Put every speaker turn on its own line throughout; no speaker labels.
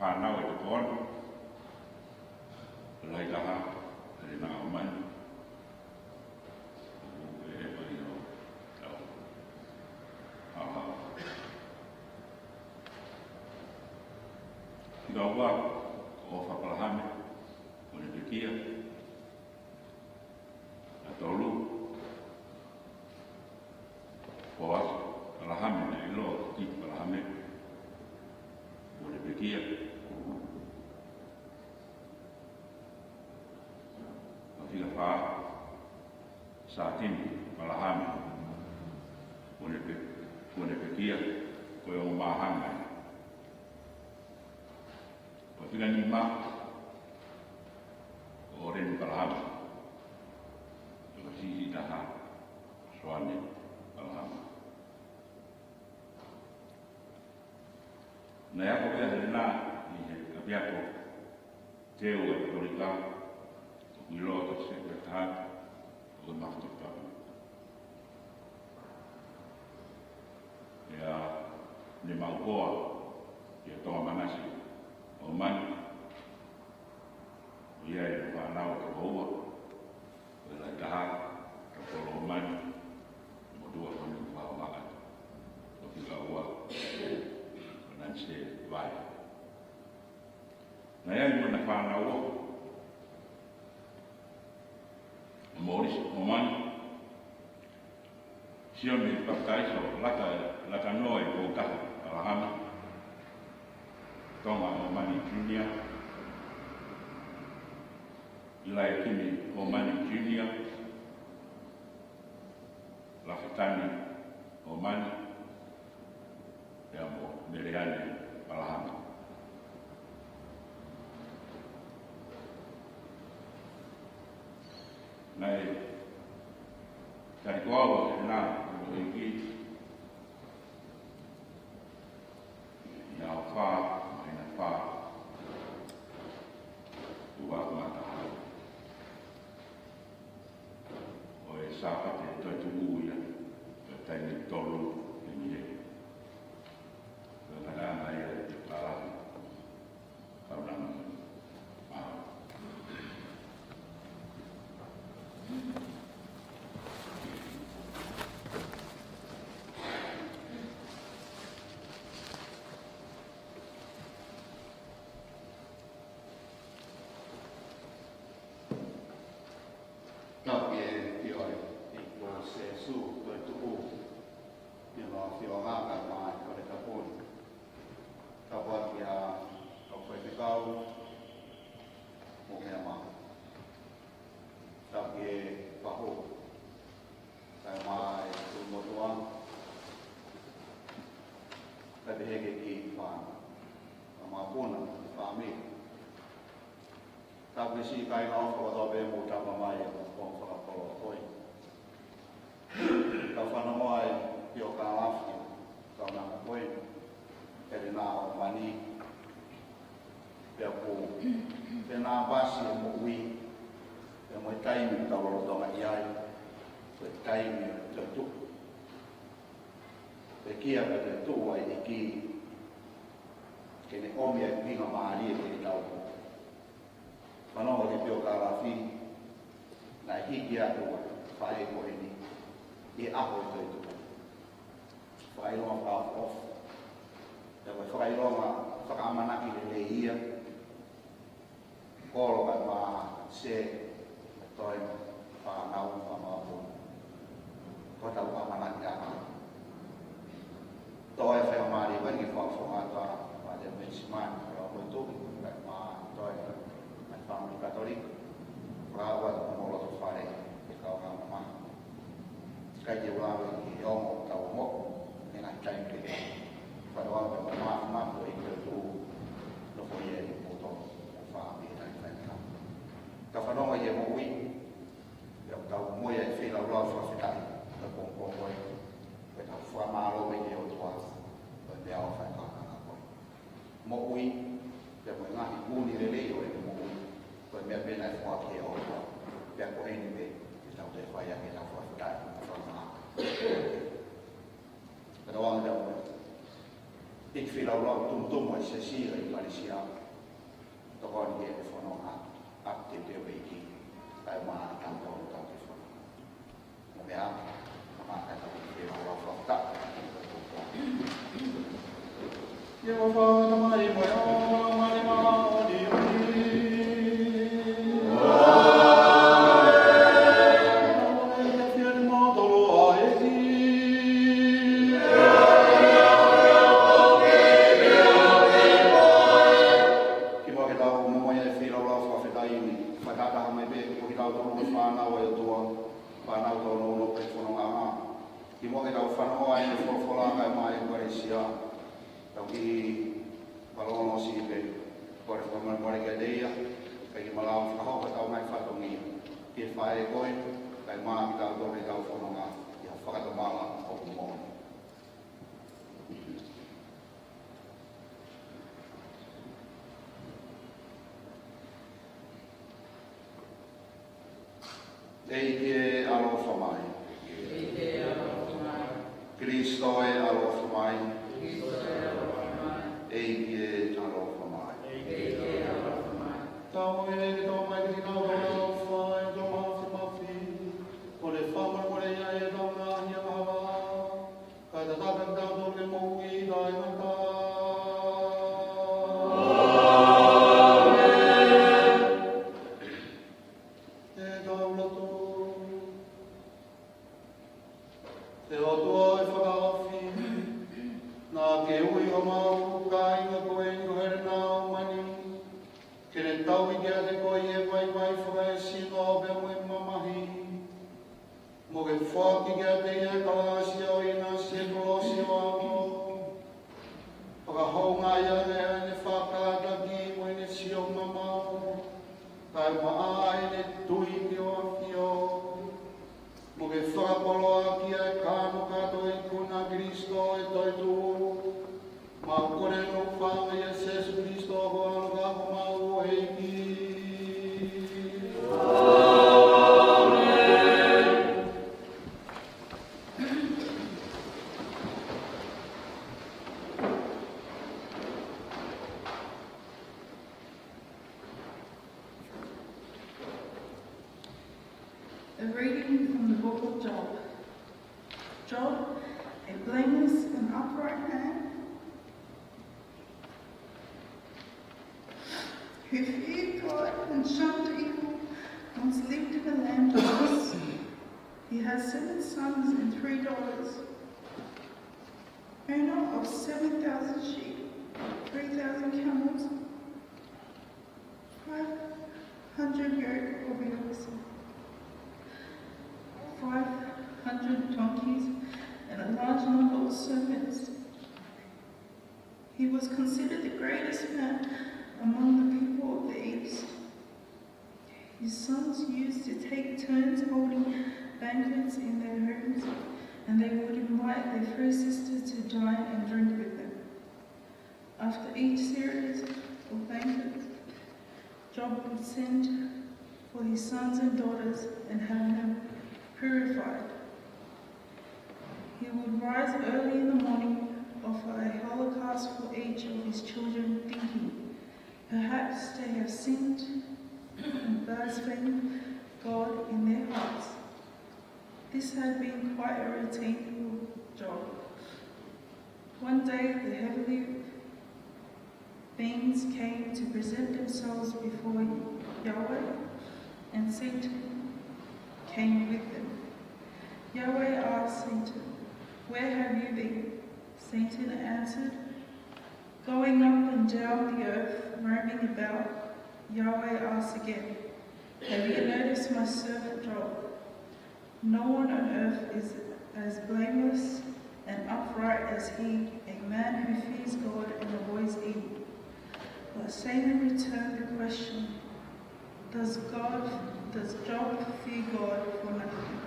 whanau e te koana. Lai taha, e nā o mani. E wari o tau. Aha. Tika ua o whapalahame, o ne te kia. A tolu. O aso, palahame na ilo, ki palahame. O ne te kia. Tika wha sa tini palahame o ne pekia koe o mahanga o tika ni ma o reni palahame o sisi taha soane palahame na yako pia helena i he apiako teo e katolika i loa ta sekretari o te mafutapapa. Ea ne maukoa i a tonga manasi o mani o ia e whanau ka houa o e lai taha ka polo o mani mo dua koni whao maka o tika ua o nanse vai. Na ia i mana whanau o Moris, Omani, Sion me Pakaiso, Laka Noi, Boka, Alahama, Tonga, Omani Junior, Ilai Kimi, Omani Junior, Lafetani, Omani, Yamo, Meriane, Alahama. Nei, kari koawa e nā, o e ki, i au whā, mai na whā, ua mataha. O e sāpate toi tu uia, e taini tolu e ni e. O e nā e te pārahi, kaunanga.
Si kai no ko do be mo ta mai ko fa ko koi ka fa no mai yo ka afi ka na koi e na mani pe ko pe na basi mo wi e mo tai mi ta lo do mai ai pe tai mi to tu pe kia pe tu ai ki ke ne o mi ai mi no mai e ta Mano o te pio karafi, na hiki atua, whae ko ni, e aho i toi tuku. Whae longa whaof, e wai whae longa whakamanaki le ia, koro kai maa se, toi whanau whamapuna. Ko tau whamanaki ana. Toi whae maari wangi whaofonga whae mesimani, rao koe tuku, kai maa toi Family Catholic, Rawa Molo to Fare, the Kawana, Kajiwa, the Yomo, Tawmo, and I time to get. But one of the Mama, to the Foyer, Moto, Family, and Kafanoma Yemowi, the Tamoya, feel a lot of time, the Pompo, with a Framaro, when you was, but they are often Mowi, the Monani, Muni, the Leo, and Mowi. Koe mea pena e whā ke o wha. Pea ko eni me, i tau te whai ake tau whawhitai, whawhitai. Pero wanga tau me. Ik feel al wel tum wat ze zien in Malaysia. Toch wel niet van nog aan te weten. Bij maar kan toch dat is van. Maar ja, maar kan toch weer wel van dat. Je wil van maar je moet Eike alofamai. Cristo e alofamai. Eike alofamai. Tau e tau mai ki tau alofai, tau mafi, kore whama kore ia e tau ngāhi awa, kai ta tātak tātou ke mou i tai mata.
A reading from the book of Job. Job, a blameless and upright man, who feared God and shunned evil, once lived in the land of Uz. He has 7 sons and 3 daughters. Owner of 7,000 sheep, 3,000 camels, 500 yoke of oxen, 500 donkeys, and a large number of servants. He was considered the greatest man among the people of the East. His sons used to take turns holding banquets in their homes, and they would invite their 3 sisters to dine and drink with them. After each series of banquets, Job would send for his sons and daughters and have them purified. He would rise early in the morning, offer a holocaust for each of his children, thinking, perhaps they have sinned and blasphemed God in their hearts. This had been quite a routine for Job. One day the heavenly beings came to present themselves before Yahweh, and Satan came with them. Yahweh asked Satan, "Where have you been?" Satan answered, "Going up and down the earth, roaming about." Yahweh asked again, "Have you noticed my servant Job? No one on earth is as blameless and upright as he, a man who fears God and avoids evil." But Satan returned the question, Does Job fear God for nothing?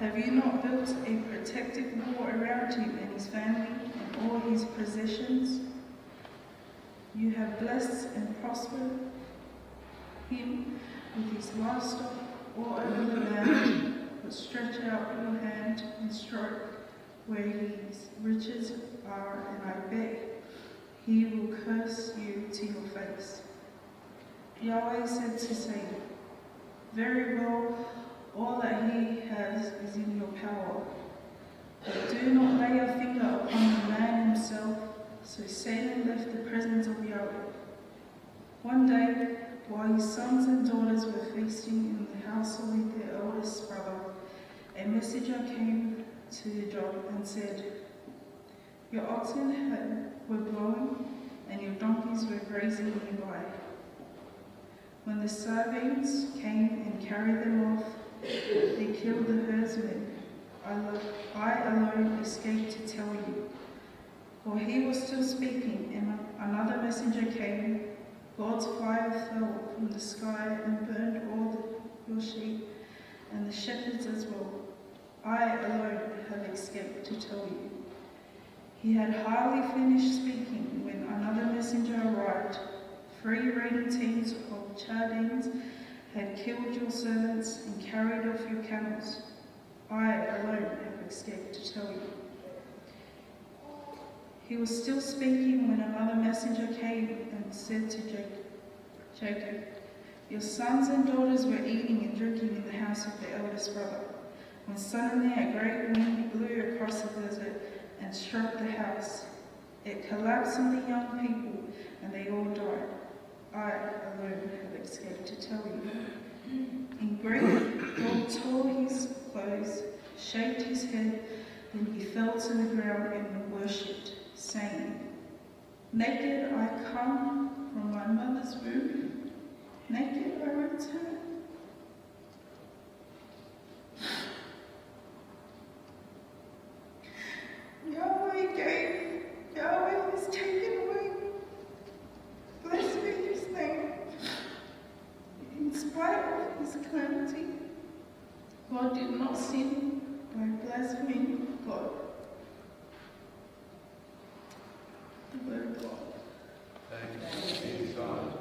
Have you not built a protective wall around him and his family and all his possessions? You have blessed and prospered him with his livestock all over the land, but stretch out your hand and stroke where his riches are, and I bet he will curse you to your face. Yahweh said to Satan, very well, all that he has is in your power. But do not lay a finger upon the man himself. So Satan left the presence of Yahweh. One day, while his sons and daughters were feasting in the house with their eldest brother, a messenger came to Job and said, your oxen were blowing, and your donkeys were grazing nearby. When the Sabeans came and carried them off, they killed the herdsmen. I alone escaped to tell you. While he was still speaking, and another messenger came, God's fire fell from the sky and burned all your sheep and the shepherds as well. I alone have escaped to tell you. He had hardly finished speaking when another messenger arrived. 3 raiding teams of Chaldeans had killed your servants and carried off your camels. I alone have escaped to tell you. He was still speaking when another messenger came and said to Jacob, your sons and daughters were eating and drinking in the house of their eldest brother, when suddenly a great wind blew across the desert and struck the house. It collapsed on the young people, and they all died. I alone have escaped to tell you. In grief, God tore his clothes, shaved his head, then he fell to the ground and worshipped, saying, naked I come from my mother's womb, naked I return. Yahweh gave, Yahweh has taken away. Blessed be his name. In spite of his calamity, God did not sin by blaspheming God. The word of God.
Thank you, God.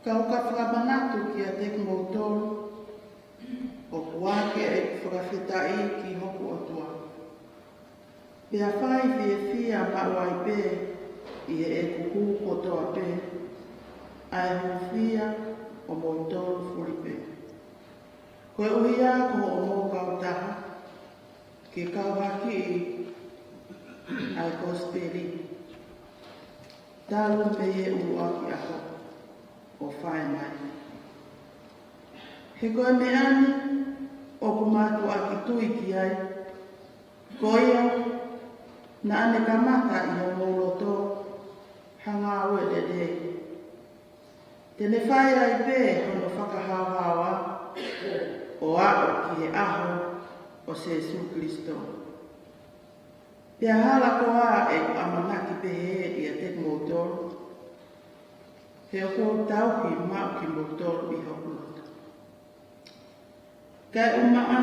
Ka o ka whakamanatu ki a te kumotoro, o kuake e whakawhitai ki hoku o tua. Pea whai whia mawai pē, i e kuku kotoa pē, ai whia o motoro furi pē. Koe uhia ko o mō kautaha, ke kauhaki ai kosperi. Tālu pe e uaki ako o whae mai. He koe me ani o kumatu aki tui ki ai. Koia na ane kamata i o mōloto hanga ue de de. Tene whae ai pē hono whakahauhaua o ako ki he aho o Jesu Kristo. Pea hala koa e amanaki pehe i a te motoro. He o kō tau ki mau ki motoro i hokulota. Kai umaa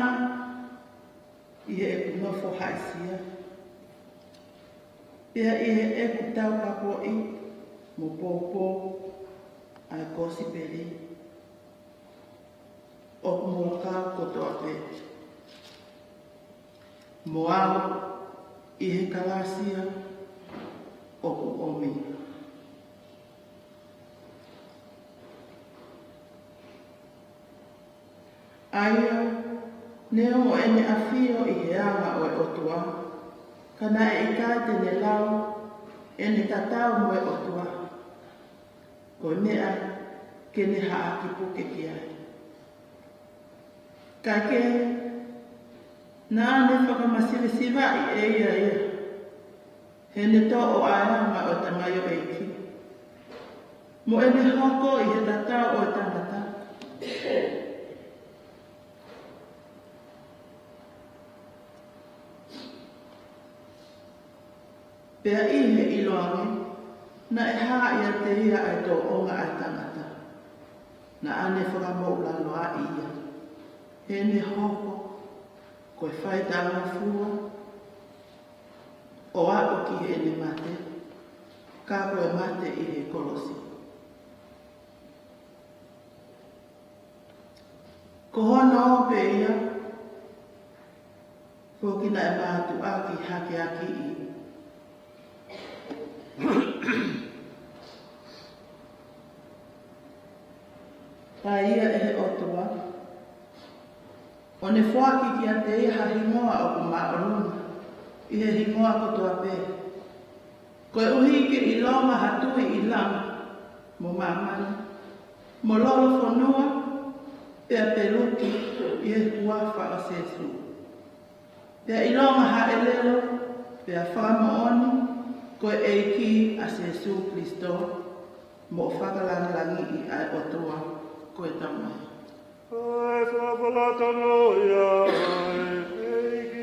i he e kunofo haisia. Pea i he e kutau kapoi mo pōpō ai kosi peri. O mō kau kotoa pe. Mo au i he kalasia o omi. Aia, neo o ene awhio i he anga o e otua, kana e kai tene lau, ene tatau mo e otua. Koe mea, kene haa ki puke ki ai. Ka ke, nā ane whakamasirisiwa i e ia ia. He ne tō o aanga o tamaio e ki. Mo ene hoko i he tatau o e tangata. Pea i he iloangi, na e haa ia te ia ai tō onga ai tangata. Na ane whakamau loa i ia. He ne hoko, koe whai tāma fua, o ako ki he ne mate, ka koe mate i he kolosi. Ko hono o pe ia, whokina e mātu aki hake aki i. Tā ia e he otua, o ne whaki ki a te iha hingoa o ku maoruna, i he hingoa kotoa pē. Koe uhi ki i longa hatui i lama, mo mamani, mo lolo whanua, pea peruki i he kuafa o Jesu. Pea i longa ha elelo, pea whamaoni, koe eiki a Jesu Kristo, mo whakalangalangi i ai otua, koe tamai.
Ai whapalatonoia ai eiki.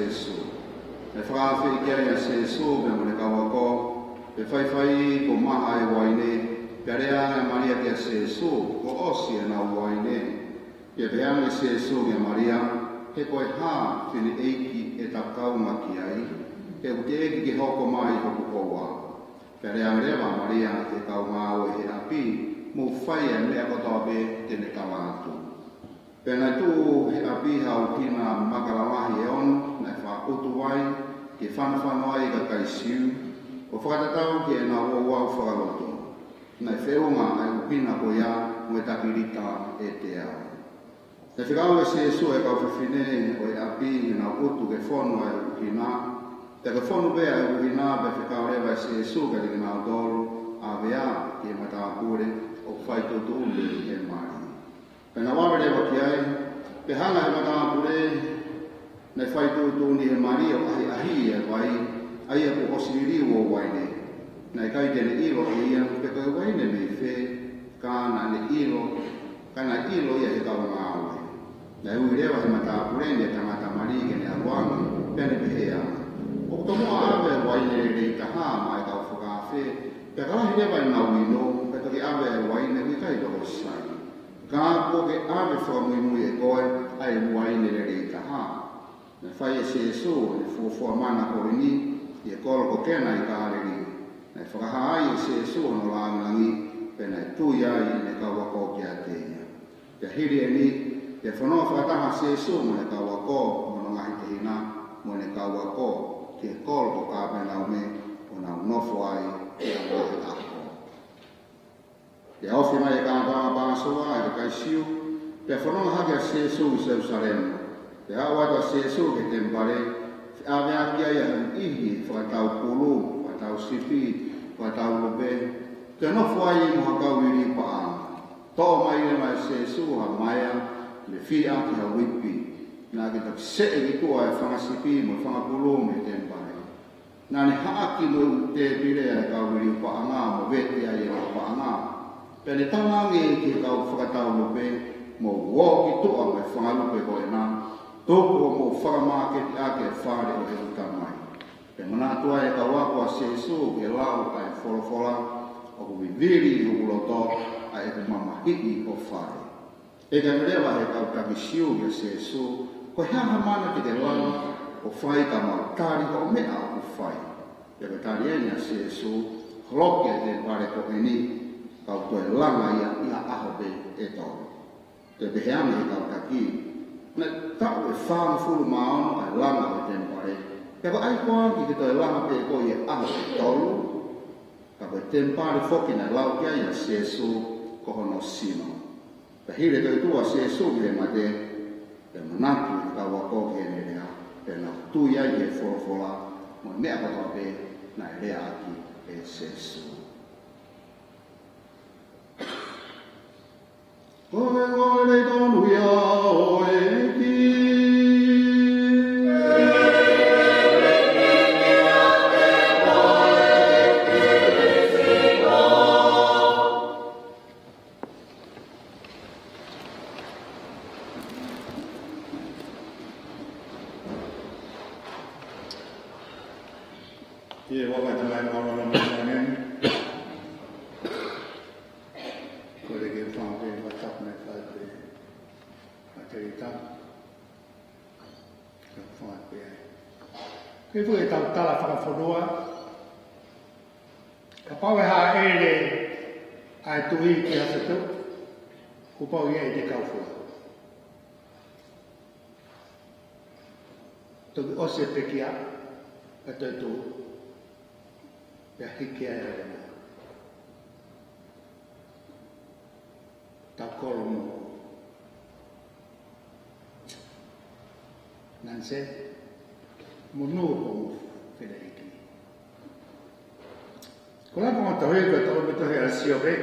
sesu. E whakawhi kia ia sesu, me mone kawako, e whaiwhai ko maha e waine, pe rea e Maria kia sesu, ko osi e nau waine. Pe peang e sesu kia Maria, he koe hā whine eiki e takau maki ai, he uke eki ki hoko mai hoku koua. Pe rea rewa Maria e kau ngāo e he api, mu whai e mea kotoa be tene kawātu. Pena tu he api hau kina makalawahi e on, na wha utu wai, ki whanawhano ai ka kaisiu, o whakatatau ki e nā wau whakaloto. Na wheunga ai upina ko ia, mo e takirita e te au. Te whikau e Sesu e kau whiwhine o e api i nā utu ke whono ai upina, te ke whono bea e upina pe whikau rewa e Sesu ka tiki nā tolu, a wea ki e matāpure o whai tutu uli e mai. Pena wawere wa ki ai, pe hanga e matāpure, nei whai tutu uli e mari o ahi ahi e wai, ai e po osiri o waine. Nei kai tene ilo e ia, pe kai waine me whe, kāna ne ilo, kana ilo ia he kau ngāwe. Nei ui rewa he matāpure ne tangata mari ke ne aruanga, pene pehea. O kutomoa awe waine rei taha mai kau whakawhe, pe kahi rewa e nau ino, pe toki awe waine mi kai toko sai. Ka ko ke ave whakamui e koe, ai waine rei taha. Nei whai e Sesu, e fuafua mana ko rini, i e kolo ko kena i ka areri. Nei whakahaai e Sesu no langangi, pe nei tui ai ne kawako ki a teia. Pe hiri e ni, te whanua whakataha Sesu mo ne kawako, mo no ngahi te hina, mo ne kawako, ki e kolo ko ka penau me, o nau nofo ai, e a ngahi ako. Te awhi mai e kāpaa pāsoa, e te kaisiu, te whanua hake a Sesu i Jerusalem. Te hawata Sesu ke te mpare, ave aki ai a ihi whakatau pulu, whakatau sipi, whakatau lope, te nofo ai i moha kau iri paa. Tō mai e mai Sesu ha maia, le whia ki ha wipi, nā ki tak se e ki tua e whangasipi mo whangapulu me te mpare. Nā ne haaki mo te pire e kau iri paa ngā, mo vete ai e paa ngā. Pene tamangi ki kau whakatau lope, mo wō ki tua me whangalupe ko e nā, tōko mo whakamāketi ake whare o e utamai. Pe manatua e kau ako a Sesu ke lau ai wholofola, o ku viviri i uloto a e ku mamahiki o whare. E ka merewa he kau takisiu i a Sesu, ko hea mana ki te lau o whai ka mautari o mea o whai. E ka tari e ni a Sesu, hloke te pare ko e ni, kau toe langa ia ahope e tau. Te peheame he kau taki, na tau e whāna fulu maono ai langa o te mpare. Ka ai koa ki te toi langa pe ko i aho e tolu, ka koe te mpare whoki na lau kia i a Sesu ko hono sino. Ka hire toi tua Sesu ki he mate, pe manatu i kau wako ki e nerea, pe na tui ai e wholofola, mo mea katoa pe na e rea aki e Sesu. Koe koe rei tonu ia o e ki. Ie waka te lai maura na mōngen. Ko le ke whāwe watap me whape a te rita. Ka whape ai. Ke fu e tau tala whakawhanua. Ka paue ha ere ai tuhi ki hasatu. Ku pau ia i te kaufua. Toki ose pekia a te tu. Pe hiki ai ere mo. Ta kolomo. Nanse, munu o whina hiki. Ko la ponga tahoe ka tau me tahoe a siope,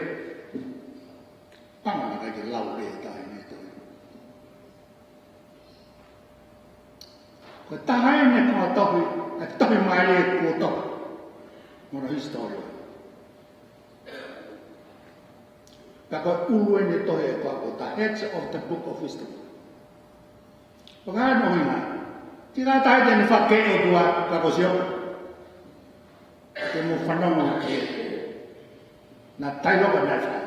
panga na kai ke lau re tae me tahoe. Ko tahae me ponga tahoe, a tahoe mai re ko tahoe. Mora historia. Kako ulu ni tohe ko the heads of the book of wisdom. Pagano hina
Tira tayo din fakir dua kakosyo. Kemo fanong na ke. Na tayo ko na sa.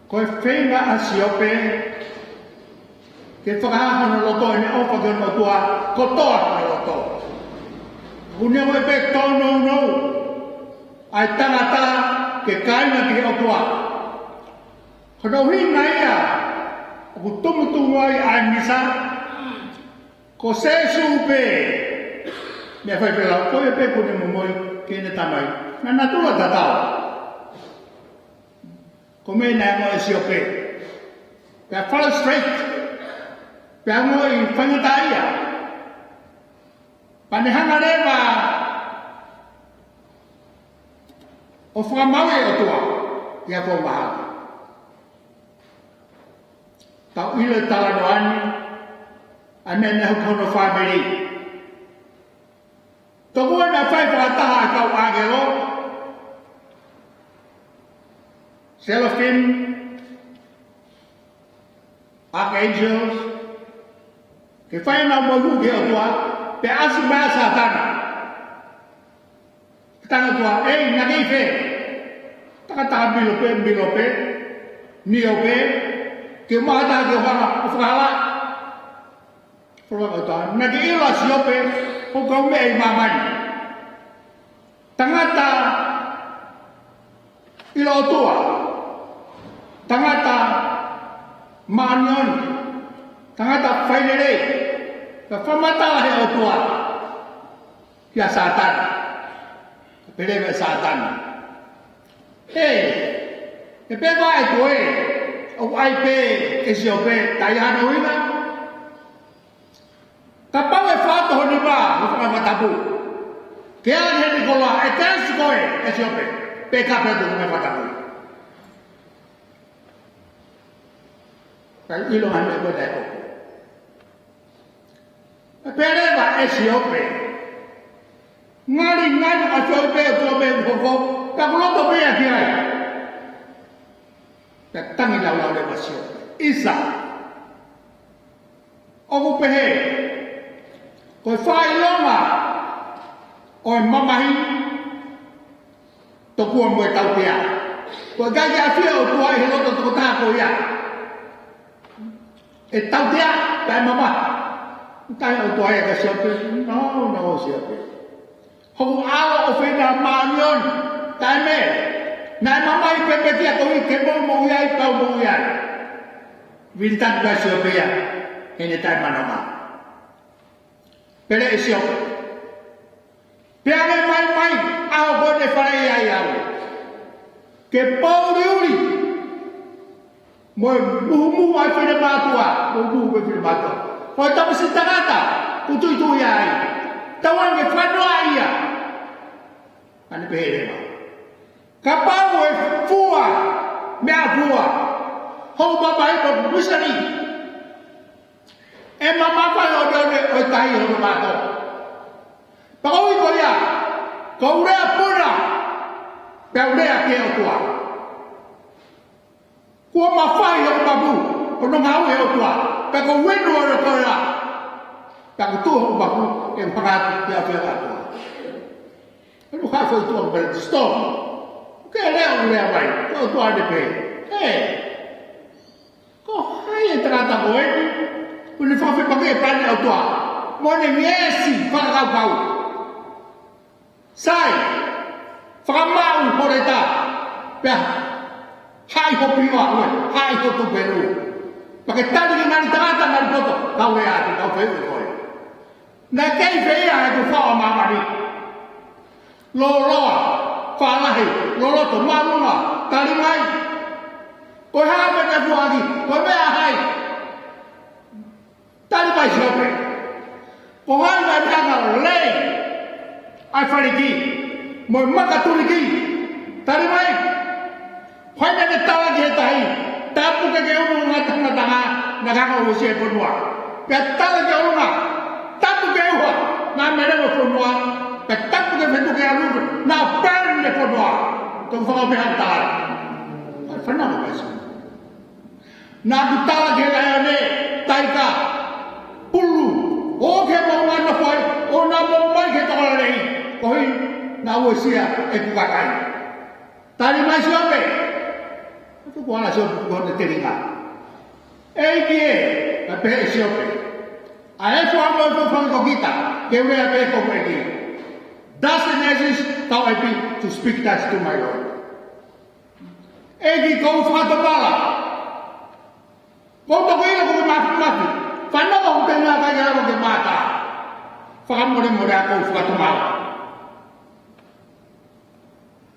Koi fenga asiope ke whakaha no loto ene o whakio no tua kotoa no loto. Kunia mo pe tono no ai tangata ke kaina ki o tua. Kono hinga ia o tumutu ai ai misa ko sesu pe me fai pela ko pe ko ne moi ke ne tamai na natura tatao. Come na mo esiope. Pe follow straight. Pe mo I fangataia. Panehanga reva o whakamawe o tua ia ko maha. Tau ilo tala no ani ane nehu kono family. Toko na whai whakataha a kau agelo Seraphim, Archangels, que fai na mo ke o tua pe asu ba satana tanga tua na ke fe tanga bilope niope ke mata ke hana ofala pro ta na ke ila siope o ko me mamani tangata ila tua tangata manion tangata failere ka famata he otua ya satan pele satan e pe vai toe o ai pe e si o pe tayana wina tapa we fato ni ba o fa matabu ke ane ni kola e tensu koe e si o pe ka pe do me matabu Cái ilo hane ko dai ko. Pere ba esiope. Ngari asiope ko be ko ka ko to be aki ai. Ta tangi la le basio. Isa. O ko pe he. Ko fai loma. O mamahi. To ko mo tau pia. Ko ga ya fio ko ai he lo to ta ko ya. E tau tea, tai mama. Tai o toa e ka siape. No, siape. Hong awa o whena maanion. Tai me. Nai mama I pepe tia kohi ke mo iai, pau mo iai. Vintan ka siape ia. Hene tai manama. Pere e siape. Peane mai, aho kone whare iai au. Ke pau riuri. Moi buhu ai fere matua, buhu be fere matua. Ko ta si tangata, ku tu ya ai. Tawan ke fano ia. Ani pere ma. Kapau e fua, me fua. Ho baba e ko busari. E mama fa o done o tai o mato. Pa ko ya. Ko ure puna. Pe ure ke o tua. Kua mawhai o babu, o no ngau e o tua, pe ko wenu o re korea. Pe ko tuho o babu, e whakatu te a whea atua. E no kai whai tua mbere, stop. Ke lea o lea mai, ko tua ane pe. Ko hai e tangata ko e, ko ni whawhi pake e pane o tua. Mo ne miesi, whakakau kau. Sai, whakamau hore ta, pea, hai ho piwa ue, hai ho tu peru. Pakai tadi ki ngani tangata ngani poto, kau ea ati, kau wheu e koe. Nai kei whea e ku whawa mamari. Loloa, whalahi, loloto, marunga, tari mai. Koe haa me te fuaki, koe mea hai. Tari mai siope. Ko hai mai tanga lei. Ai whariki, moi makaturiki. Tari mai. Hoi na te tawa ki he tahi, tapu ke unu ngā tangataha na kaka usi e punua. Pea tawa ke unga, tapu ke uha, ngā mere mo punua, pea tapu ke whetu ke aluku, ngā pēn ne punua. Tō whakau me hantāra. Ai whanau ka isu. Na kutala ke ne taika pulu o ke mo wana foi o na mo mai ke to le ko hi na wo sia e ku ka kai tali mai sio pe tu ko na sio ko de teringa e ki e pe sio pe a e fo mo fo ko kita ke we pe ko pe ki das exist how I be to speak that to my Lord e ki ko fa to bala ko to ko ina ko ma Fana ko tena ka ya ko mata. Fa mo mo da ko fa to ma.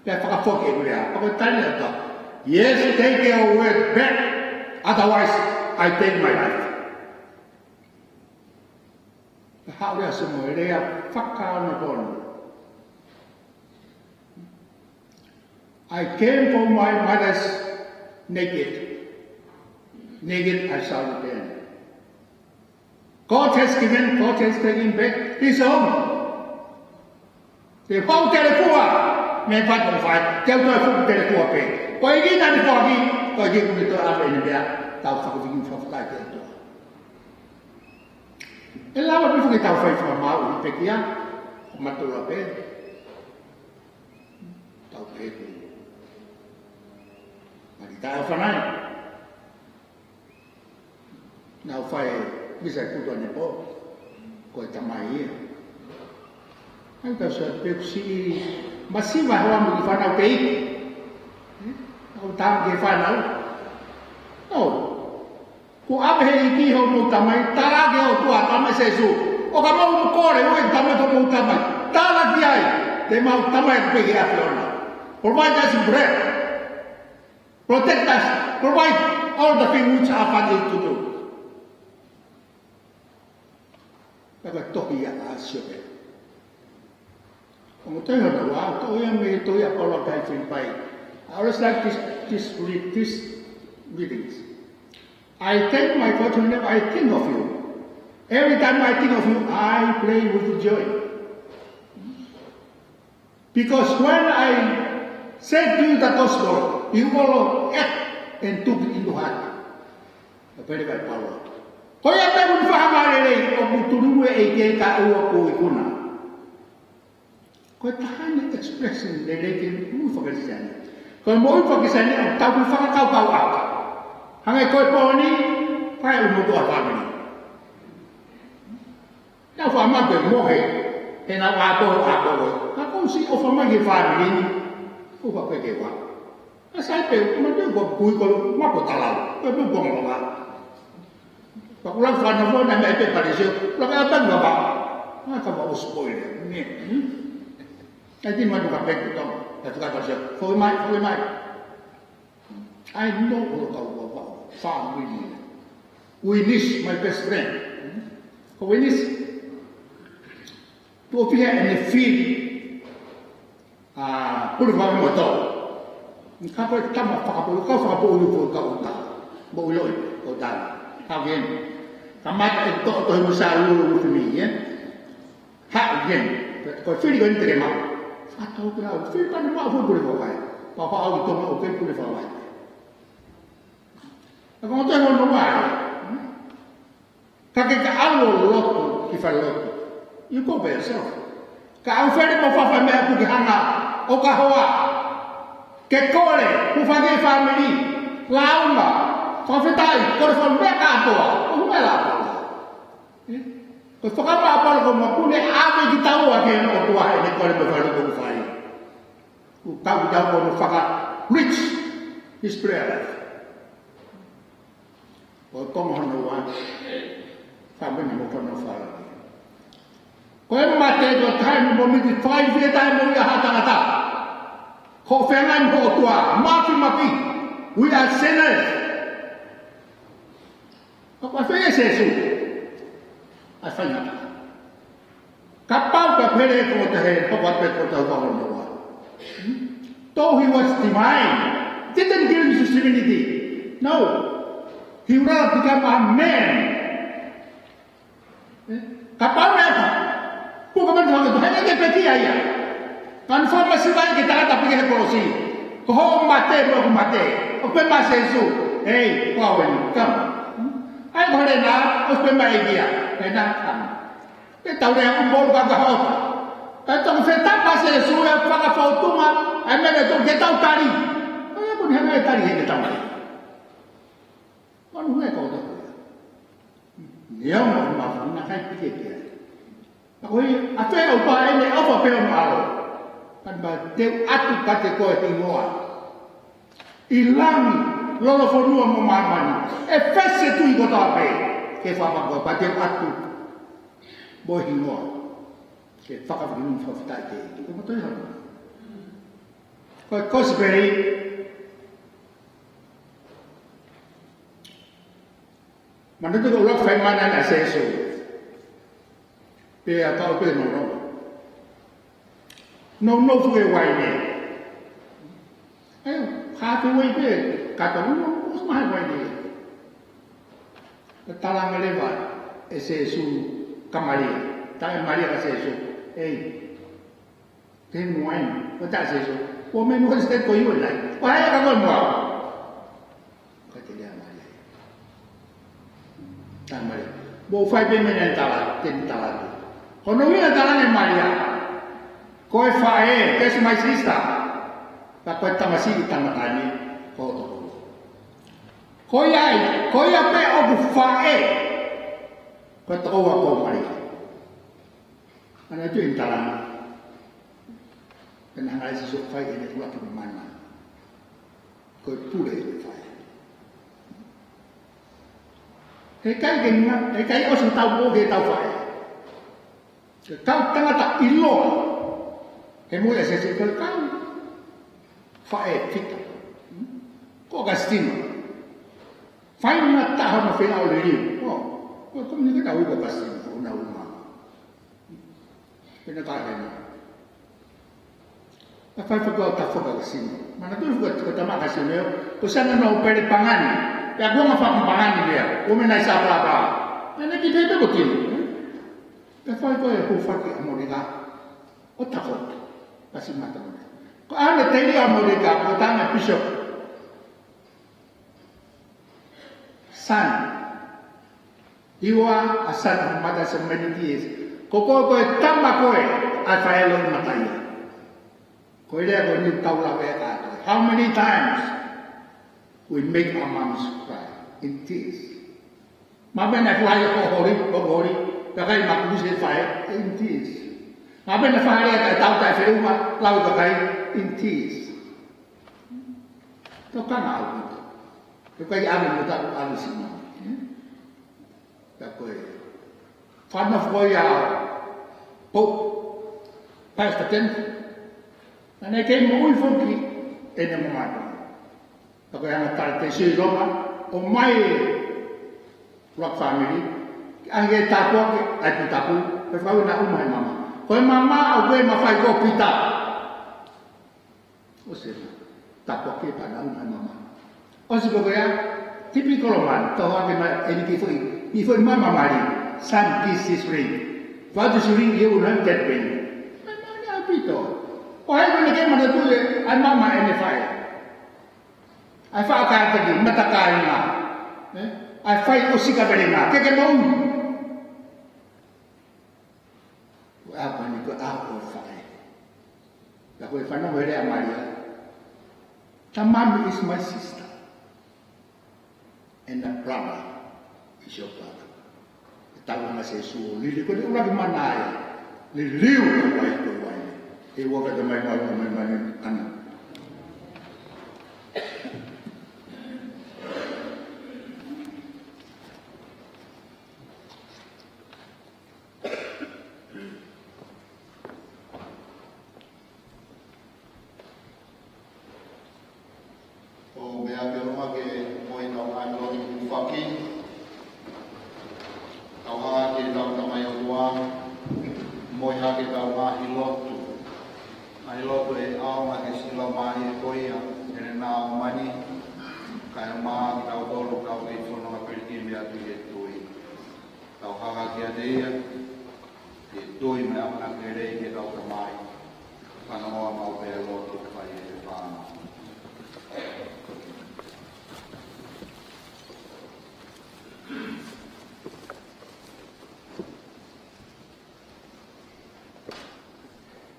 Ya fa ko ke ya. Ko tani ta. Yes, take your word back. Otherwise, I take my life. How dia semua dia fakar na kon. I came from my mother's naked. Naked I shall return. God has taken back his home. Thì không thể được qua, nên phải không phải, theo tôi không thể được qua về. Có ý kiến là qua đi, có ý kiến là tôi áp lên đây, tao phải có những pháp tài kiện đó. Thế là mà bây giờ tao phải phá máu, phải kia, mà tôi là về, tao về, mà đi tao phải này, nào phải bisa kutuannya po, kau tamai. Angka sepsi masih bahawa mengifana pei, kau tam gifana. Oh, kau apa hei kau mau tamai, tara kau tua tamai sesu. Oh kamu mau kore, oh tamai tu mau tamai, tara dia, dia mau tamai pergi aflona. Provide us bread, protect us, provide all the things which are funded to do. Các tôi ya asio be. Ông tôi hỏi là tôi em tôi apologize in pai. I always like this readings. I thank my God whenever I think of you. Every time I think of you, I pray with joy. Because when I said to you the gospel, you will act and took it into heart. A very bad power. Kau yang tak pun faham ada ni, kau turu ke kau aku ikuna. Kau tahan expression dari mu fakirsan. Kau mau fakirsan ni, tahu pun fakir kau apa. Hangai kau pun ni, kau umur dua tahun ni. Kau faham apa mohe, kena apa. Kau si faham apa family ni, kau apa kewa. Asal pe, macam kau kui kau mampu talau, kau pun buang apa. Pak ulang fana mo na may pada siya. Laka atan ba ba? Kau uspoy ni. Nanti mana kapek tu? Kata kata siya. Kau mai. I know kau apa. Farm Winnie. Winnie my best friend. Kau Winnie. Tu pihak ni feed. Pulva motor. Kau tambah fakapul. Kau fakapul ulu kau tak. Boleh kau tak. Kau ni. Kamat itu tu musalu fimi ya. Hak yen. Kau fili kau ni terima. Atau kau fili pada mak pun boleh bawa. Papa awak tu mak okey boleh bawa. Kau tu orang bawa. Kakek kau lot kifal lot. You go by yourself. Kau fili mau papa mak aku dihanga. Oka hawa. Kekole, kufagi family. Lauma. Kau fitai, kau faham mereka apa? Kau apa? Kau faham apa? Kau mahu ni apa kita tahu apa yang kau tuai ni kau lebih baik kau faham. Kau tahu kau faham rich his prayer life. Kau tahu mana orang sampai ni kau nak faham. Kau yang mati kau time kau mesti 5 years time kau yang hata. Kau faham kau tua, mafi. We are sinners. Kau faham sesuatu. Asal apa? Kapal berpele kau terhad, kau berpele kau tahu kau. Though he was divine, didn't give his divinity. No, he would have become a man. Kapal apa? Bukan orang itu hanya kepeti aja. Konfirmasi baik kita kata pergi kolosi. Kau mati, kau mati. Apa masih itu? Hey, come. I got it now. What's been my idea? And I come. Cái tàu này cũng bốn qua cái hộp. Trong phía tắc bà sẽ xuống là phát cái phổ tung á. Anh mới là trong cái tàu ta đi. Anh cũng hẹn ta đi hết cái tàu này. Con không nghe câu đâu. Nếu mà phụ nữ hay cái gì ôi, à phê ở bà anh này ở bà phê ở bà rồi. Kan bà tiêu atu kate koe tingoa. Ilangi, lolo fonua mo mamani. E fese tu i kota pe. Ke whapa koe, bà tiêu atu. Bo hingoa. Ke whakawhinu whawhitai te. Ko matoi hana. Koe Cosbury. Manutu ko lok whai mana na seso. Pe a tau pe no no fuge wai ne. Ai ha tu wai pe ka ta no mai wai ne. Ta la ngale va ese su kamari. Ta Maria ka seso. Ei. Te muai, ko ta seso. Ko me no se ko yo lai. Wa ya ka ko mo. Ka te ya Maria. Ta Maria. Bo fai pe me na ta la, ten ta la. Kono ina ta la ne Maria. Koe whae, that's my sister. Ta koe tamasi i tamatani, ko toko. Koe ai, koe a pe oku whae. Koe toko wa ko mai. Ana tu in talana. Kena hangai si sok whae ene kula ki mana. Koe pule i whae. He kai genga, he kai osu tau mo ke tau whae. Kau tangata iloa. He mui se se kau fae fita. Ko gastima. Fai na taho na fena o liri. Ko ni ka tau ko gastima ko na uma. Pena ka hena. A fai fa ko ta fo gastima. Mana tu ko ta ma gasima ko sana na o pere pangani. Ya ko ma fa pangani dia. O me na sa bla bla. Na ki te ko tin. Ka fai ko e ko fa ki amorila. O ta fo. Kasi mata mo. Kung ano tayo Amerika, kung tanga bishop. Son. Iwa, a son of mother so many years. Koko ko tamba ko at fayalo mataya. Ko ile ko ni tawla pe ka. How many times we make our moms cry in tears? Mabe na fly ko hori. Kaya makubuse fire in tears. Mabe na fahari at tao tayo sa uma, lau ka kayo in tears. Ito ka na ako ito. Ito kayo amin mo tayo alis mo. Tako eh. Fan of ko Pope Pius X. Nanay kayo mo ulfoki, na mamado. Tako yung natarte si Roma, o may rock family, ang kayo tapo, at tapo, pero na umay mama. Koe mama au koe mawhai ko pita. O se tapo ke pana una mama. O se koe ya, typical man, toha ke ma eni ki foi. I foi mama mari, son kiss his ring. Father si ring you na that ring. Mana pito. O hai ko ke mana tu ai mama eni fai. Ai fa ka ta di mata ka na. Ai fai o sika bele na. Ke mau. Apa ni ko ako fae. Ako ifanya wele ya Maria. Tamami is my sister. And the brother is your brother. Tahu na sa Yesu. Lili ko di ulag manaya. Liliw ko wai. Iwa ka damay ano.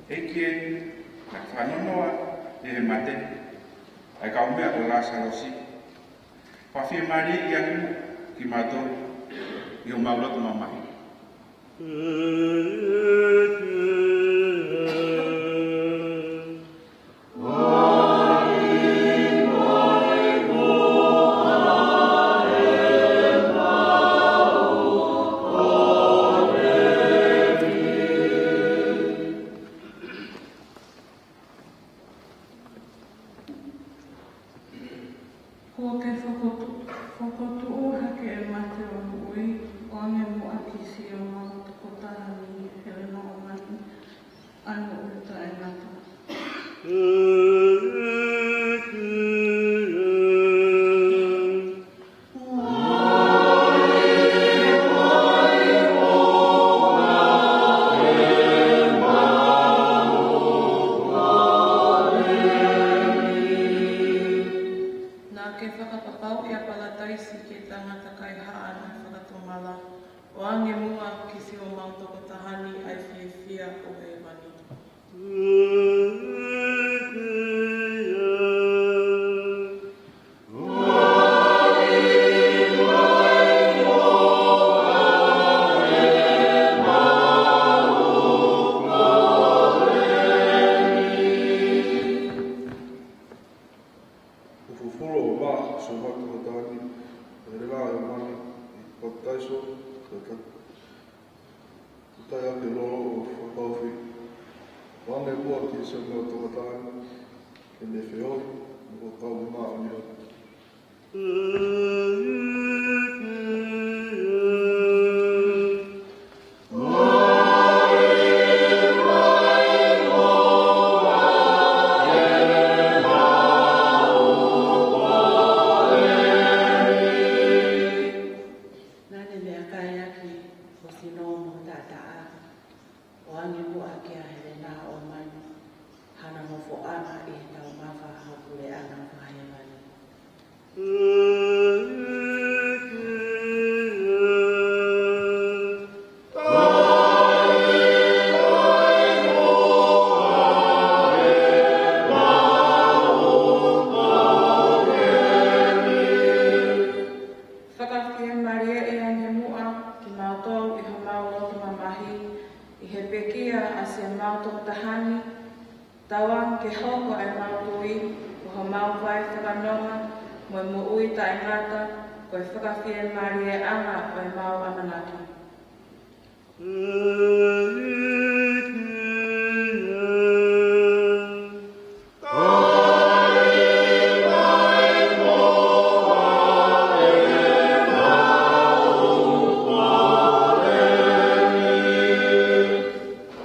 Eke na whanonoa e he mate. Ai ka umea o Lazaro si. Whawhia mari i anu ki mato i o maulotu mamahi.
Ko te whakotu hake e mate o ui, o ane mo aki si o mau toko tahani he rena o mani, anu uta e nata. Nā ke whakapapau i a palataisi ke tangata kai haa na whakatomala, o ange mua ki si o mau toko tahani ai whiawhia o e wani.
Ufufuro o maa so matu o tāni, e rela e mani, i pataiso, tai ake lolo o whakauwhi. Wane ua ki se mea toka tāni, ke ne whioi, o tau maa o nio.
Nane mea kai aki o sino mo tataa. O ange mua ki a hele nā o mani. Hana mo fo ana i he tau mawha hapure ana whahe mani. Whakawhia Maria e ange mua ki mautau i ha mau lotu mamahi i he pekia a se mautau tahani. Tawang ke hoko ai mautui o ha mau vai whakanonga mo mo ui ta ingata ko e whakawhia Maria anga o e mau amanaki.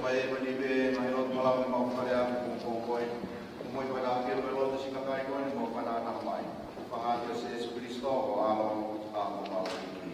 Mai e mani be mai o malau e mau whare a kong koe. Moi whare a kero e loto sika kai koe ni mo whare a mai. Whangātua se Jesu Christo o alo a mo mau i.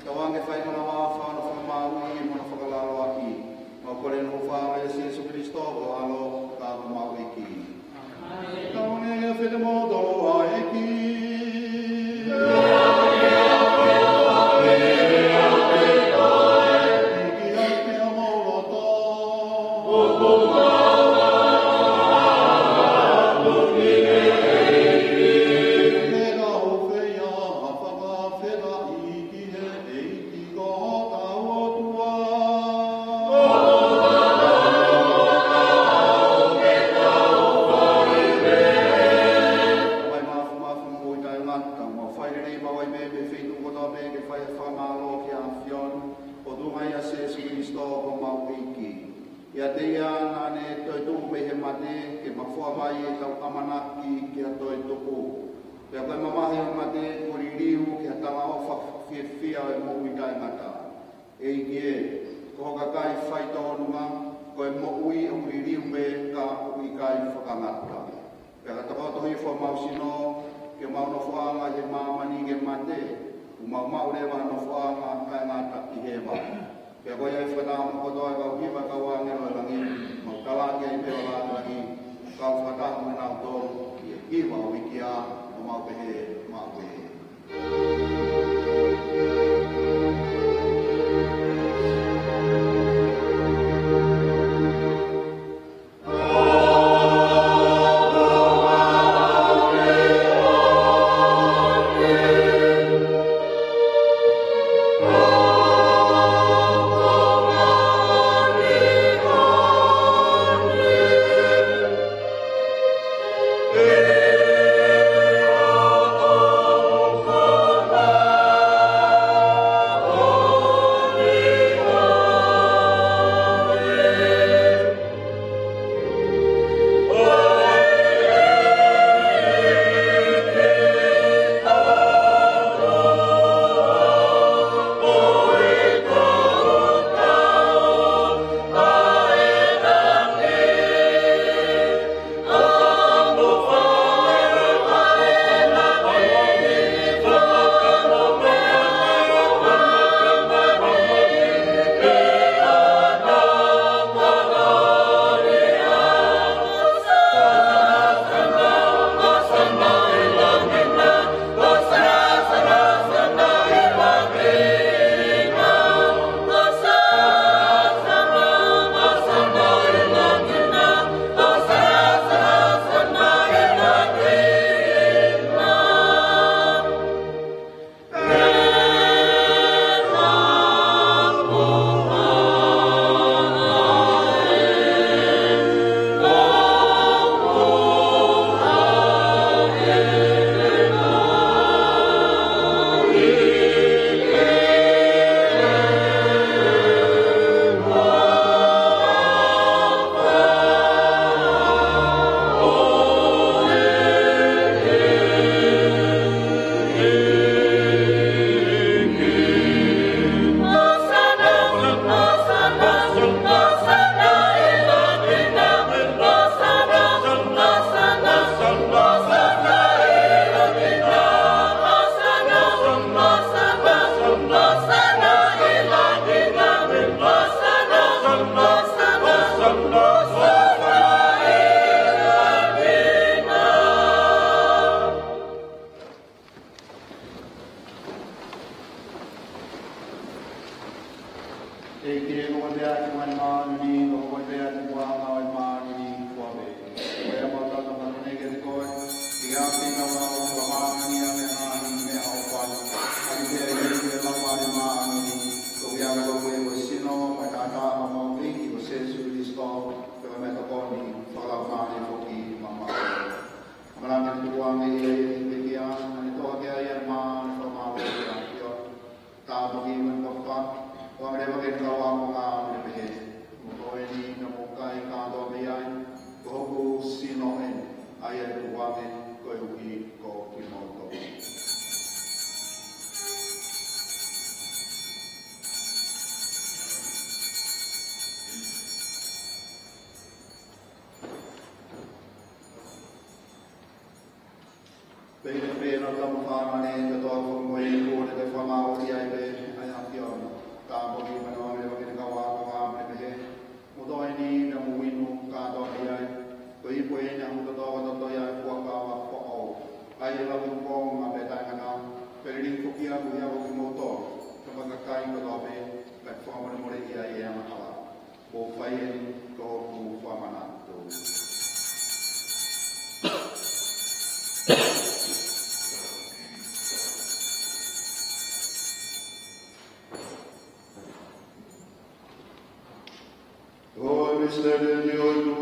Tawange whai mana wā whāna whamaui i mana whakalalo aki. Mā kore no whāra e Jesu Christo o alo ka mau eki. Tawange e white mō tolo a eki. Ia te ia nane toi tuku me he mate ke mafua mai e tau amanaki ki a toi tuku. Pea koe mamahi o mate kuri riu ki a tanga ofa fia e mo ui kai ngata. E iki e, ko ka kai whai tōnunga, koe mo ui o kuri riu me ka ui kai whakangata. Pea ka takoto hui fo mausino ke mauno whaanga he mamani ke mate, u mau rewa no whaanga kai ngata ki he mai. Pea koe e whanau mo kotoa kau hiwa kau angero e rangi, mau kalaki e peo la rangi, kau whatahu me nau tōru ki e hiwa o wiki a, o mau pehe, mau pehe. Pei pena tamu whanane, ka toa ko moe ko te whamau i ai pe, ai a fion ka bo ki ma no le ki ka wa ka ma le he mo do ni na mo winu ka do ya ko i po e na mo do ya ko ka wa ko o ai la mo ko ma be ta na pe ring ko ki a ko ya ko mo to ka ma ka kai ko do be platform mo le ya ya ma ala bo fai ko ku fa ma na to
Oh, Mr. Daniel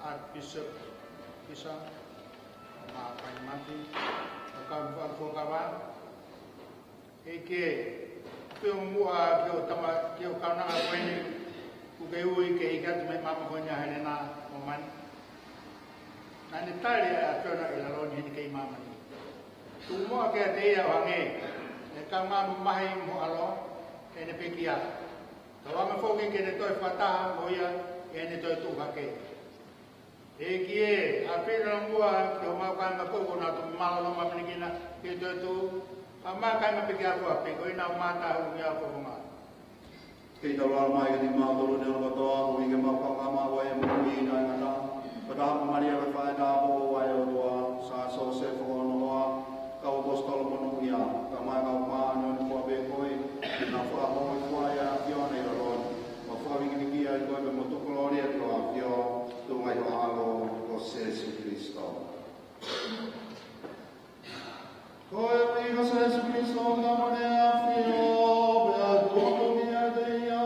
Archbishop Kisha Mati akan kawan eke pemua kau tama kau kana apa ini kau ke ikat memang punya helena momen nanti tadi aku nak lalu ni ke imam ini semua ke dia wangi kau mamai mu alo ini pekia kalau mafoki ke itu fatah boya ini itu pakai Eki, api nambua, kau makan aku guna tu malu nama pelikina itu tu, makan apa pergi aku api, kau ina mata hunya aku bunga.
Kita lama ini mau turun dari bawah, kau ingin makan kama, kau yang mungkin ina kata, padahal Maria berfada aku, kau dua, saso sefono, kau bostol penuhnya, kama kau manu, kau bekoi, nafsu aku kau ya, kau ni lawan, kau ingin kia, kau bermutu gloria kau, kau tungai halo. Jesus Cristo. Koi Hijo Jesus Cristo, amore afio, beato mia Dea,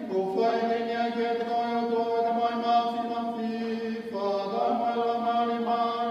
o fai genia che troio dove da mai ma fi, fa da mai la mari mai.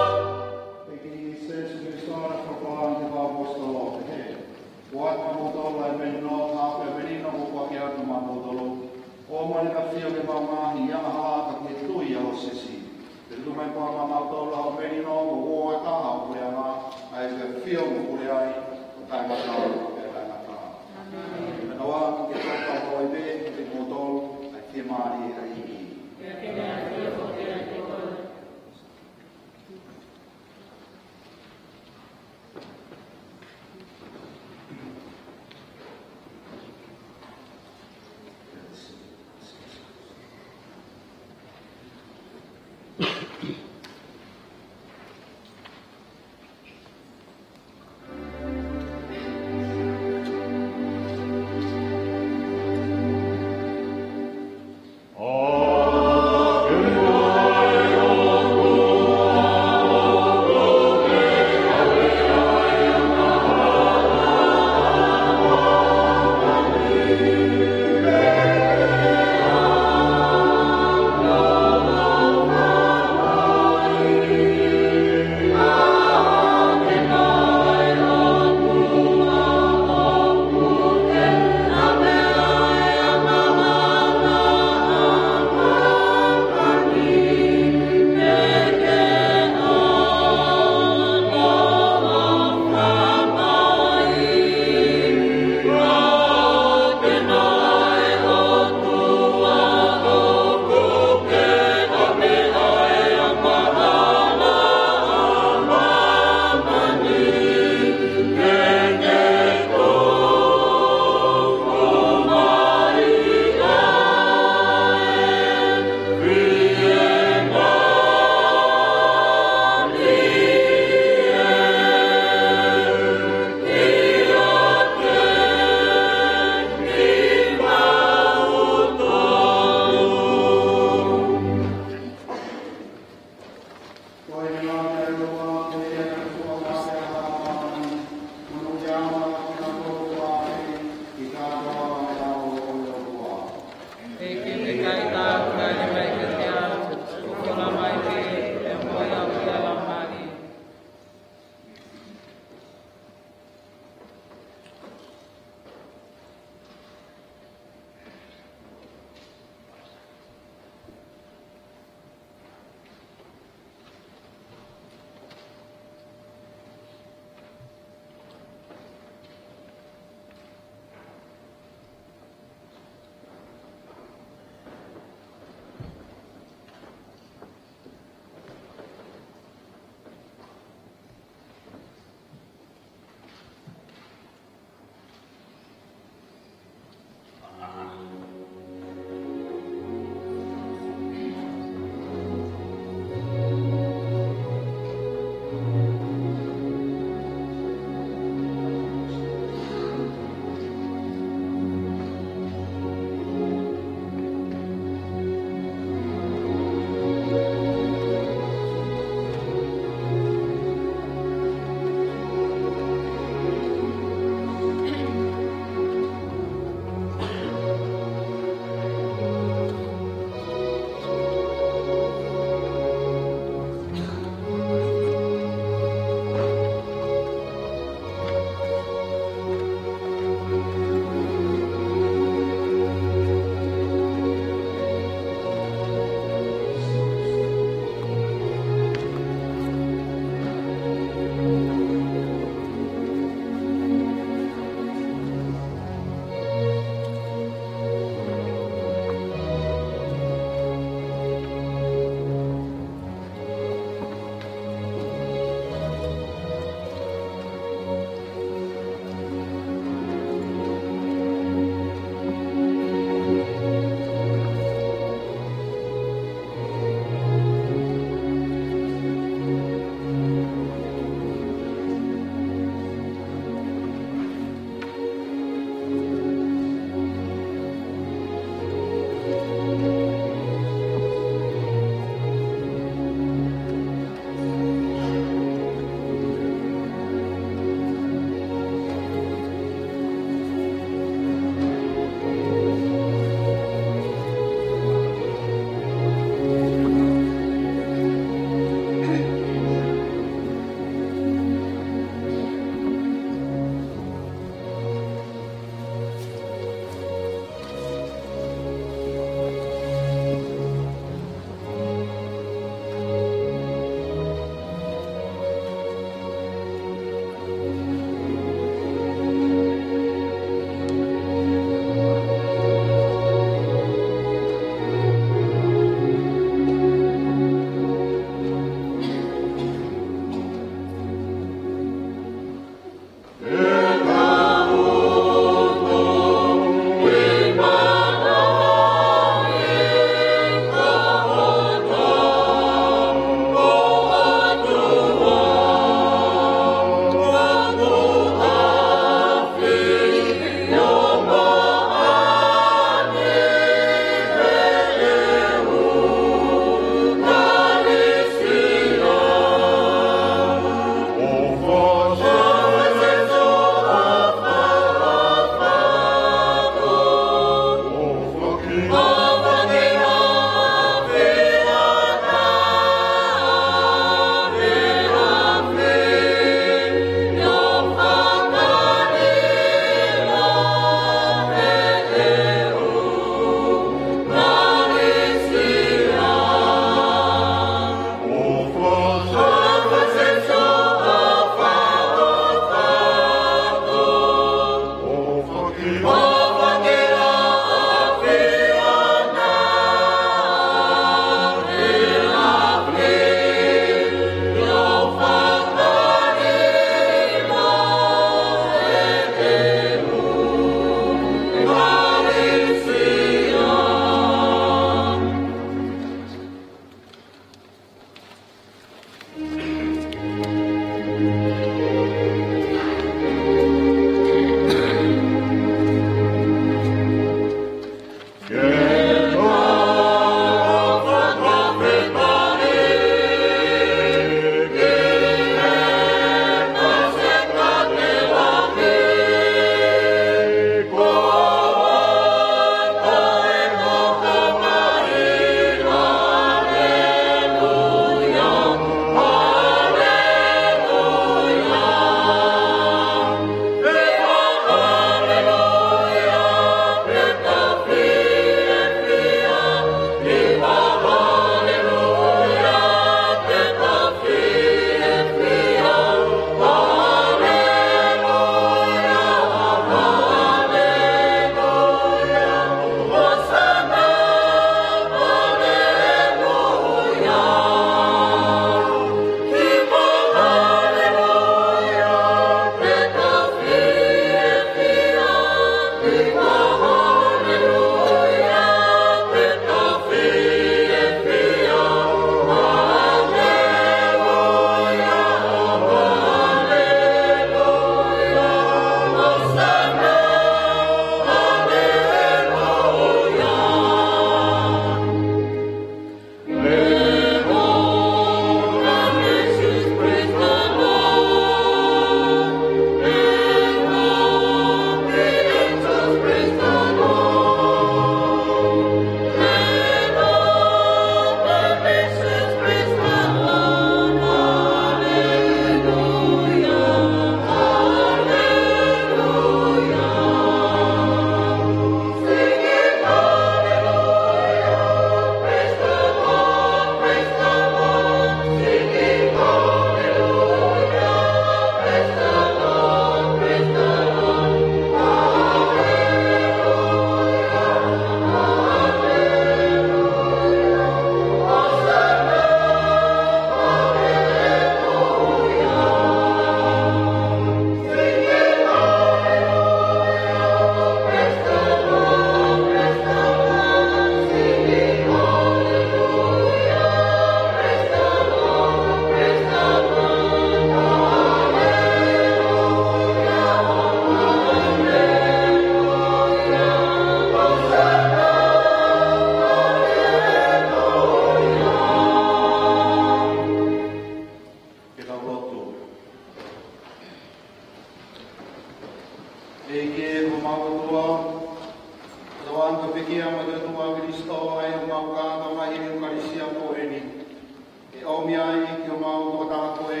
ai ki o mau tō taha koe,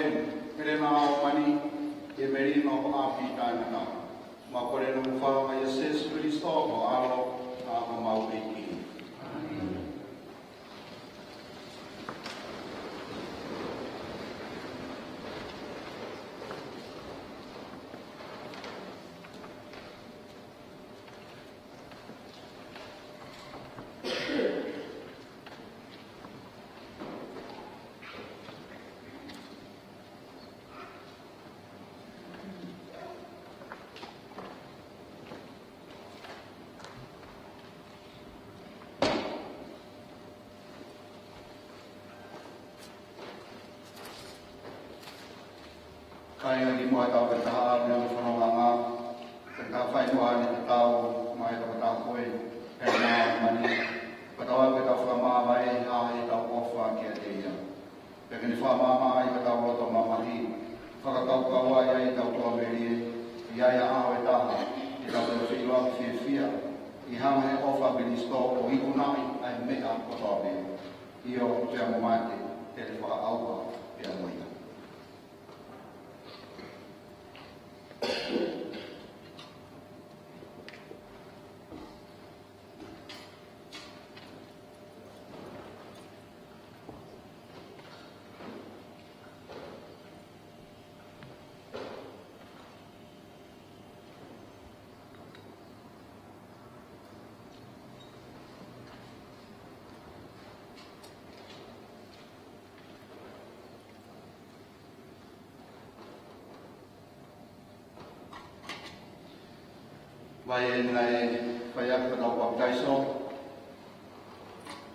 kere nā o mani, e merino o api tāna nā. Ma kore no mwhao mai a Jesu Christo o alo a o mau eiki. Kai ngā ki mua tau ke taha āre o whanonga ngā, ke tā whai mua ni te tau mai tau tā koe, hei ngā mani, patawa ke tau whamā mai a hei tau ofa ki a te ia. Peke ni whamā mai ke tau roto mamahi, whakatau kaua ia i tau tua merie, ia ia ao e taha, i tau te whiloa ki whia, i hama he ofa benisto o iku nai ai mea kotoa me, i o te amo mate, te te whaka aua e a moina. Vai e nei whai aka tau baptaiso.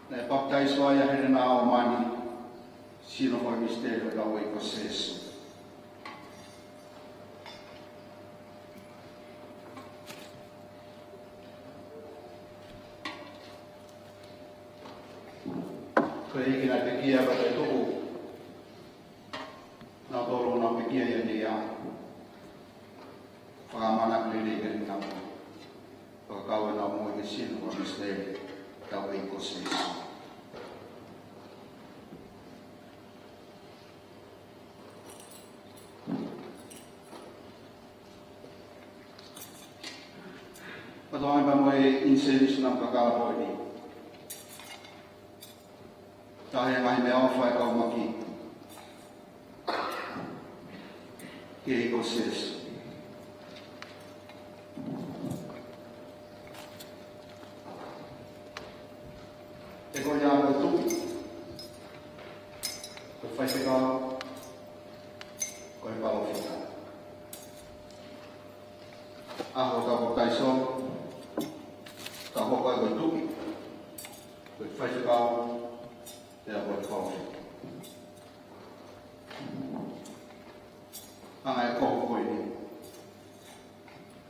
Nei baptaiso ai ahere nā o mani, sino whai misterio tau e koseso. Koe hiki nai pekia ka te tuku, nā toro nā pekia ia te ia. Whakamana kere kere tau. Whakakaua nā mua ke sino wa misterio tau e koseso. Patoa pa mo e insenis ng kakalapo ni. Tahe ngai me awha e kau maki. Kiri koseso. Te ko ia ko tu. Ko fai se ka. Ko e palo fita. Aho ka ko taiso. Ka ho ka ko tu. Ko fai se ka. Te a ko e palo fita. Anga e ko ko ni.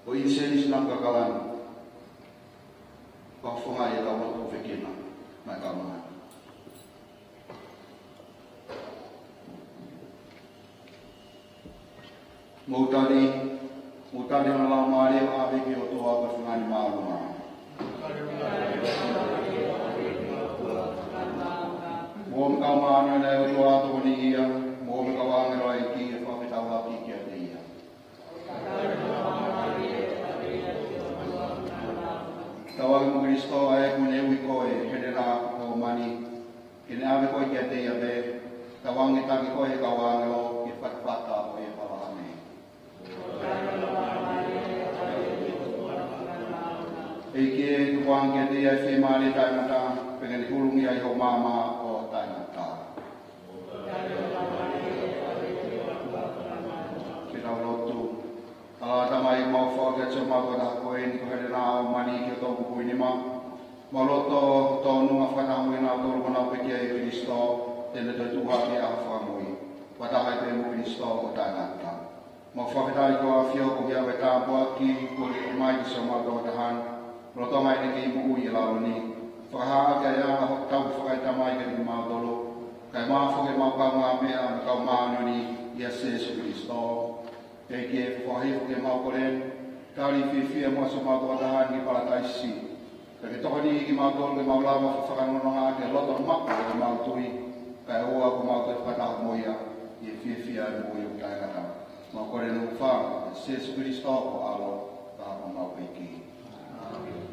Ko insenis nang kakalan. Ko fonga e ka mo fekina. Mai kama. Mutari na lau maare o awe ki o toa ka whangani maarunga. Mo mga maana na o toa to ni ia, mo mga wangero ai ki e whakitawa ki ki a te ia. Tawag mo Kristo ay kung ewi ko e henera o mani. Kinawe ko ki a te ia be, tawang itangi ko e kawangero ki patpata o e pawahane. Eke tuwang ke te ai whemare taimata, pengani hulungi ai ho mama o taimata. Kita lotu. Tamai mau whaka tio mau kata koe ni ko here nā o mani ki o tōku pui ni ma. Mau loto tōnu a whanahui nā tōru mana o peki e Kristo, tēne tō tuha ki a whanui. Watahai te mu Kristo o tainata. Mau whakatai ko a whio ko ki awe tāpua ki ko li o mai ki sa mau tō tahan. Roto mai ni ki imu ui lao ni. Whakahaa kia ia ho tau whakaita mai ki ni mau tolo. Kai maa whake mau kau ngā mea na kau maano ni i a Jesu Kristo. Kei ke whahifu ke mau koren, kari whiwhia mua sa mau tō tahan ki parataisi. Ka ke tohani ki mau tōru ke mau lawa whakanonga ke loto mako ke mau tui. kai ua ko mau te whanau moia i e whiawhia e moia o kai ngata. Ma kore no whāngu, se Christo o alo, ka hapa mau i ki. Amen.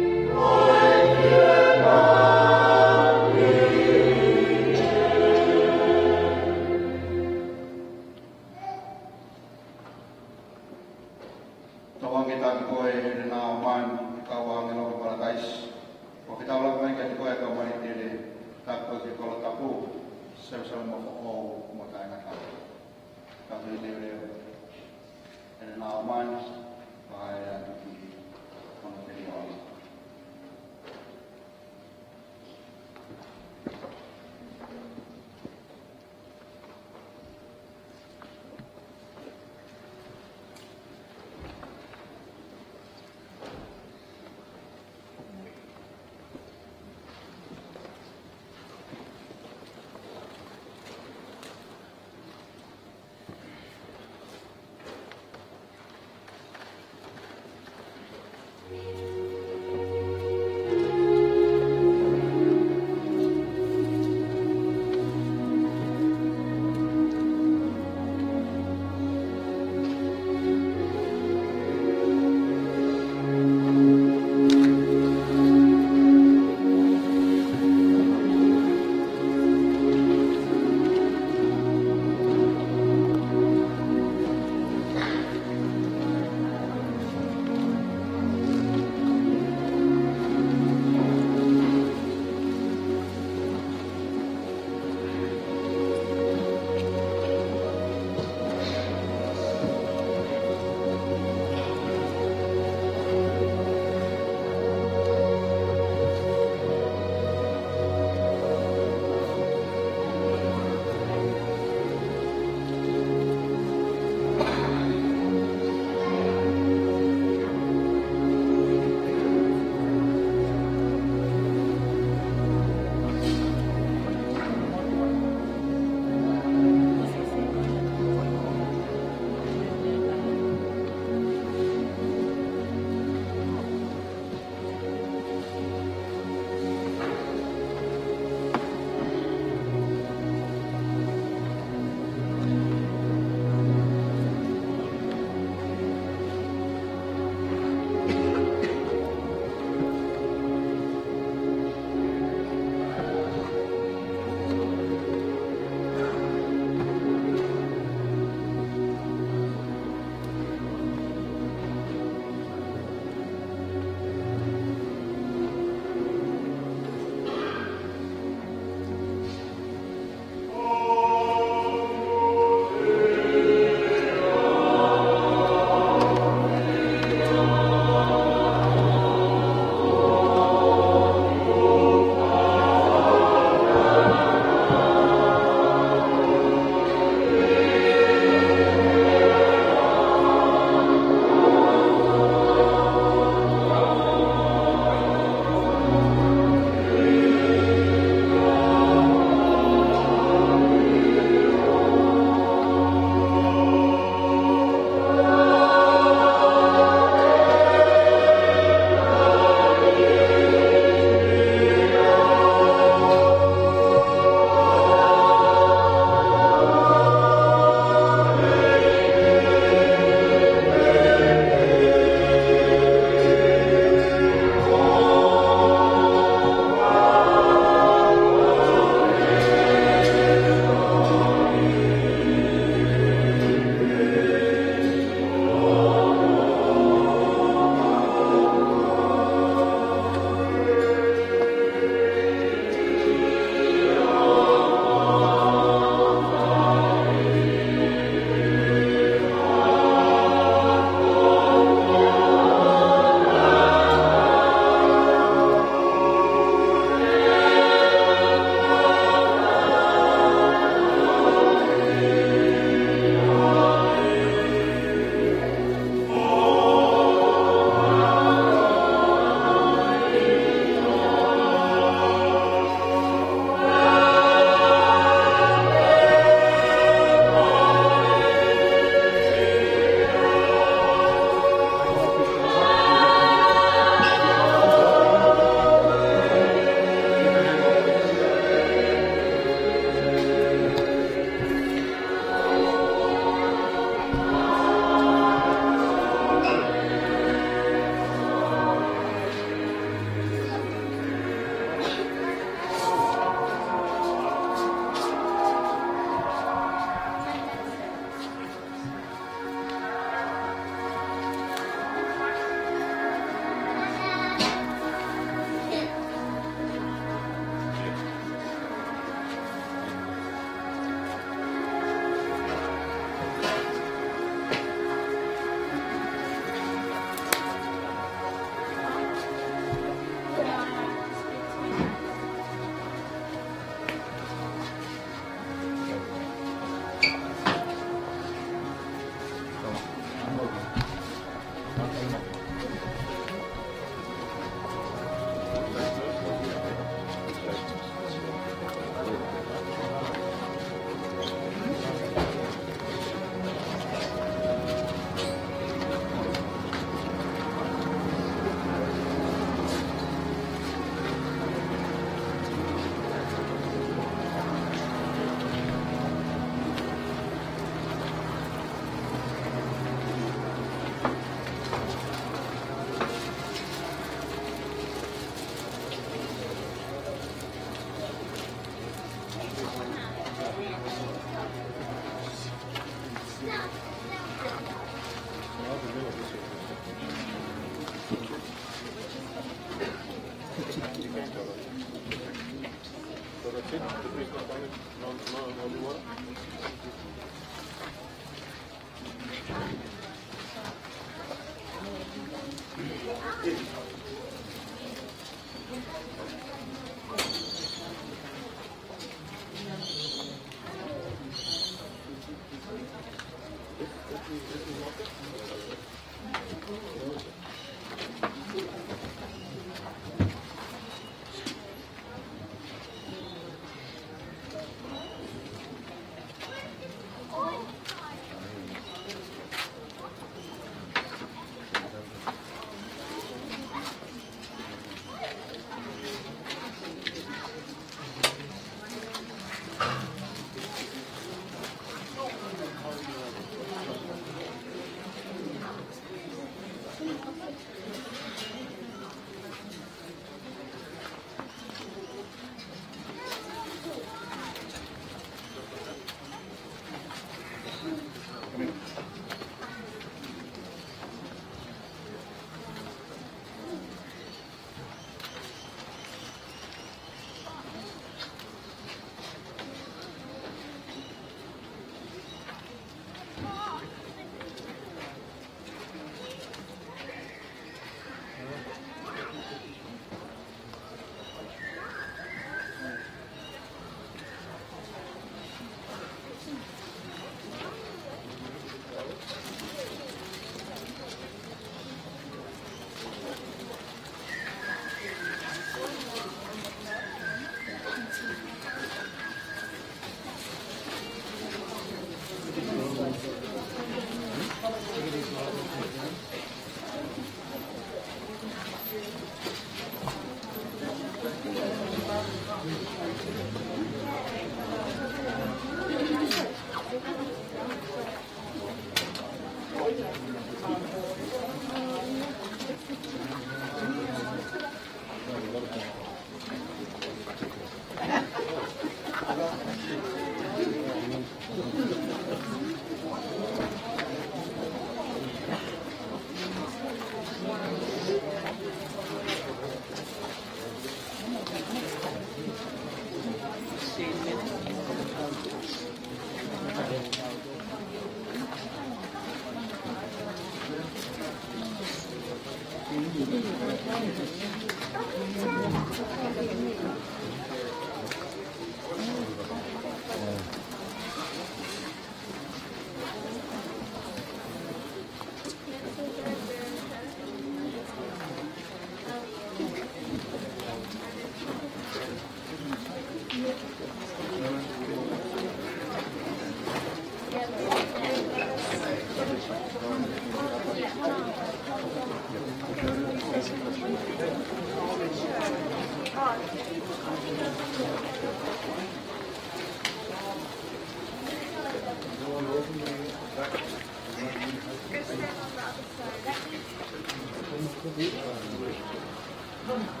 Good.